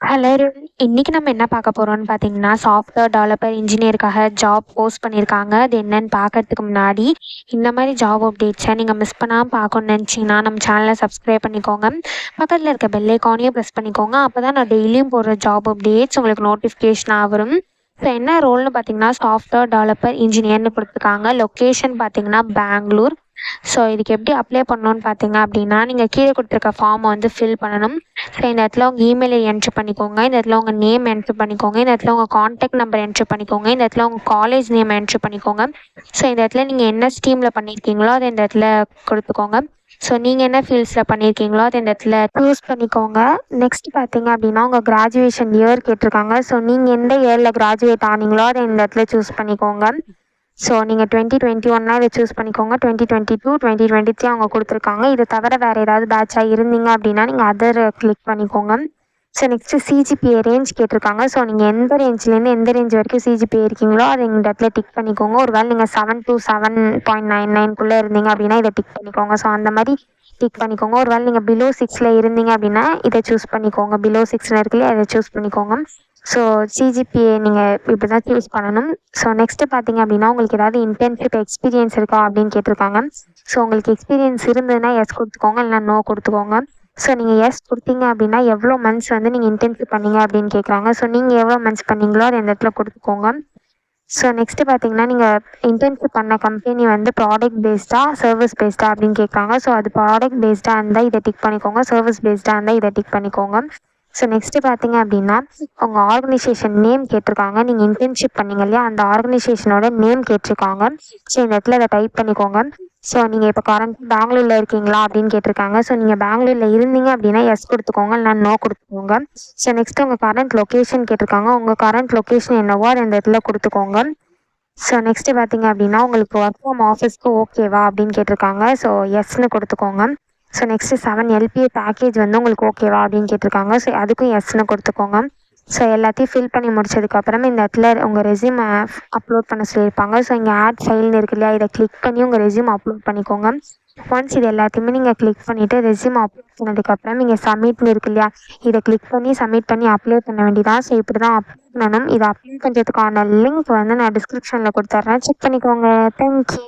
Hello இன்னைக்கு நம்ம என்ன பார்க்க போறோம்னு பார்த்தீங்கன்னா, சாஃப்ட்வேர் டெவலப்பர் இன்ஜினியருக்காக ஜாப் போஸ்ட் பண்ணியிருக்காங்க. அது என்னன்னு பார்க்கறதுக்கு முன்னாடி, இந்த மாதிரி ஜாப் அப்டேட்ஸை நீங்கள் மிஸ் பண்ணாமல் பார்க்கணும்னு நினச்சிங்கன்னா, நம்ம சேனலை சப்ஸ்கிரைப் பண்ணிக்கோங்க. பக்கத்தில் இருக்க பெல் ஐக்கானையும் ப்ரெஸ் பண்ணிக்கோங்க. அப்போ தான் நான் டெய்லியும் போடுற ஜாப் அப்டேட்ஸ் உங்களுக்கு நோட்டிஃபிகேஷனாக வரும். ஸோ என்ன ரோல்னு பார்த்தீங்கன்னா, சாஃப்ட்வேர் டெவலப்பர் இன்ஜினியர்னு கொடுத்துருக்காங்க. லொக்கேஷன் பார்த்தீங்கன்னா பெங்களூர். ஸோ இதுக்கு எப்படி அப்ளை பண்ணணும்னு பார்த்தீங்க அப்படின்னா, நீங்கள் கீழே கொடுத்துருக்க ஃபார்மை வந்து ஃபில் பண்ணணும். ஸோ இந்த இடத்துல உங்கள் இமெயிலை என்ட்ரு பண்ணிக்கோங்க. இந்த இடத்துல உங்கள் நேம் என்ட்ரு பண்ணிக்கோங்க. இந்த இடத்துல உங்கள் காண்டாக்ட் நம்பர் என்ட்ரு பண்ணிக்கோங்க. இந்த இடத்துல உங்கள் காலேஜ் நேம் என்ட்ரு பண்ணிக்கோங்க. ஸோ இந்த இடத்துல நீங்கள் என்ன ஸ்ட்ரீமில் பண்ணியிருக்கீங்களோ அதை இந்த இடத்துல கொடுத்துக்கோங்க. ஸோ நீங்கள் என்ன ஃபீல்ட்ஸில் பண்ணியிருக்கீங்களோ அதை இந்த இடத்துல சூஸ் பண்ணிக்கோங்க. நெக்ஸ்ட் பார்த்தீங்க அப்படின்னா உங்கள் கிராஜுவேஷன் இயர் கேட்டிருக்காங்க. ஸோ நீங்கள் எந்த இயரில் கிராஜுவேட் ஆனீங்களோ அதை இந்த இடத்துல சூஸ் பண்ணிக்கோங்க. ஸோ நீங்கள் 2021 இதை சூஸ் பண்ணிக்கோங்க. 2022, 2023 அவங்க கொடுத்துருக்காங்க. இது தவிர வேறு ஏதாவது பேட்சாக இருந்தீங்க அப்படின்னா நீங்கள் அதர் கிளிக் பண்ணிக்கோங்க. ஸோ நெக்ஸ்ட்டு சிஜிபிஏ ரேஞ்ச் கேட்டிருக்காங்க. ஸோ நீங்கள் எந்த ரேஞ்ச்லேருந்து எந்த ரேஞ்ச் வரைக்கும் சிஜிபிஏ இருக்கீங்களோ அதை இந்த இடத்துல டிக் பண்ணிக்கோங்க. ஒரு வேளை நீங்கள் 7 to 7.99 இருந்தீங்க அப்படின்னா இதை டிக் பண்ணிக்கோங்க. ஸோ அந்த மாதிரி டிக் பண்ணிக்கோங்க. ஒரு வேளை நீங்கள் பிலோ 6 இருந்தீங்க அப்படின்னா இதை சூஸ் பண்ணிக்கோங்க. பிலோ 6 இருக்குல்லையே அதை சூஸ் பண்ணிக்கோங்க. ஸோ சிஜிபிஏ நீங்கள் இப்படி தான் சூஸ் பண்ணணும். ஸோ நெக்ஸ்ட்டு பார்த்தீங்க அப்படின்னா உங்களுக்கு ஏதாவது இன்டர்ன்ஷிப் எக்ஸ்பீரியன்ஸ் இருக்கா அப்படின்னு கேட்டிருக்காங்க. ஸோ உங்களுக்கு எக்ஸ்பீரியன்ஸ் இருந்ததுன்னா எஸ் கொடுத்துக்கோங்க, இல்லைனா நோ கொடுத்துக்கோங்க. ஸோ நீங்கள் எஸ் கொடுத்தீங்க அப்படின்னா எவ்வளோ மந்த்ஸ் வந்து நீங்கள் இன்டர்ன்ஷிப் பண்ணீங்க அப்படின்னு கேட்குறாங்க. ஸோ நீங்கள் எவ்வளோ மந்த்ஸ் பண்ணீங்களோ அதை இந்த இடத்துல கொடுத்துக்கோங்க. ஸோ நெக்ஸ்ட்டு பார்த்தீங்கன்னா நீங்கள் இன்டர்ன்ஷிப் பண்ண கம்பெனி வந்து ப்ராடக்ட் பேஸ்டாக சர்வீஸ் பேஸ்டாக அப்படின்னு கேட்குறாங்க. ஸோ அது ப்ராடக்ட் பேஸ்டாக இருந்தால் இதை டிக் பண்ணிக்கோங்க. சர்வீஸ் பேஸ்டாக இருந்தால் இதை டிக் பண்ணிக்கோங்க. ஸோ நெக்ஸ்ட்டு பார்த்தீங்க அப்படின்னா உங்கள் ஆர்கனைசேஷன் நேம் கேட்டிருக்காங்க. நீங்கள் இன்டர்ன்ஷிப் பண்ணீங்க இல்லையா, அந்த ஆர்கனைசேஷனோட நேம் கேட்டிருக்காங்க. ஸோ இந்த இடத்துல அதை டைப் பண்ணிக்கோங்க. ஸோ நீங்கள் இப்போ கரண்ட் பெங்களூரில் இருக்கீங்களா அப்படின்னு கேட்டிருக்காங்க. ஸோ நீங்கள் பெங்களூரில் இருந்தீங்க அப்படின்னா எஸ் கொடுத்துக்கோங்க, இல்லைனா நோ கொடுத்துக்கோங்க. ஸோ நெக்ஸ்ட்டு உங்கள் கரண்ட் லொக்கேஷன் கேட்டிருக்காங்க. உங்கள் கரண்ட் லொக்கேஷன் என்னவோ அதை இந்த இடத்துல கொடுத்துக்கோங்க. ஸோ நெக்ஸ்ட்டு பார்த்தீங்க அப்படின்னா உங்களுக்கு ஒர்க் ஃப்ரம் ஆஃபீஸ்க்கு ஓகேவா அப்படின்னு கேட்டிருக்காங்க. ஸோ எஸ்ன்னு கொடுத்துக்கோங்க. ஸோ நெக்ஸ்ட்டு 7 LPA பேக்கேஜ் வந்து உங்களுக்கு ஓகேவா அப்படின்னு கேட்டிருக்காங்க. ஸோ அதுக்கும் எஸ்ன்னு கொடுத்துக்கோங்க. ஸோ எல்லாத்தையும் ஃபில் பண்ணி முடிச்சதுக்கப்புறமா இந்த இடத்துல உங்கள் ரெஸ்யூம் அப்லோட் பண்ண சொல்லியிருப்பாங்க. ஸோ இங்கே ஆட் ஃபைல்னு இருக்கு இல்லையா, இதை கிளிக் பண்ணி உங்கள் ரெஸ்யூம் அப்லோட் பண்ணிக்கோங்க. ஒன்ஸ் இது எல்லாத்தையுமே நீங்கள் கிளிக் பண்ணிவிட்டு ரெஸ்யூம் அப்லோட் பண்ணதுக்கப்புறம் நீங்கள் சப்மிட்னு இருக்கு இல்லையா, இதை கிளிக் பண்ணி சப்மிட் பண்ணி அப்லோட் பண்ண வேண்டியதான். ஸோ இப்படி தான் அப்லோட் பண்ணணும். இதை அப்லோட் பண்ணுறதுக்கான லிங்க் வந்து நான் டிஸ்கிரிப்ஷனில் கொடுத்துட்றேன், செக் பண்ணிக்கோங்க. தேங்க்யூ.